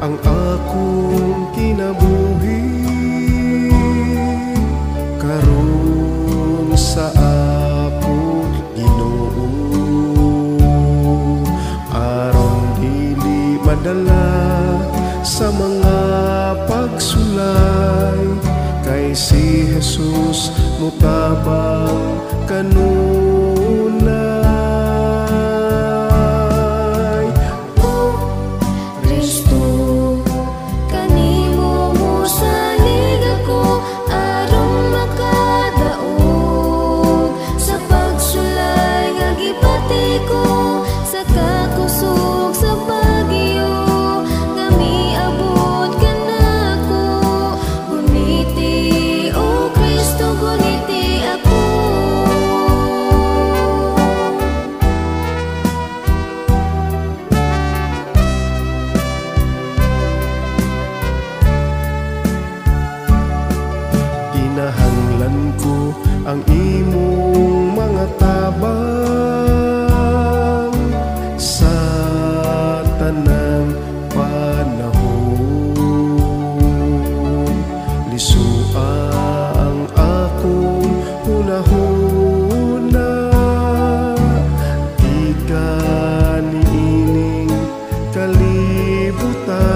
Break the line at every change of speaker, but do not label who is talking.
ang akong kinabuhi karon sa ako Ginoo, aron dili madala sa mga pagsulay, kay si Jesus mutabang kanunay.
O Kristo, kanimo mo salig ako aron makadaog sa pagsulay nga gipati ko sa kakusog sa bagyo nga miabot kanako. Guniti, O Kristo, guniti ako.
Ginahanglan ko ang imong mga tabang sa tanang panahon. Lisua ang akong hunahuna, di ka niining kalibutan.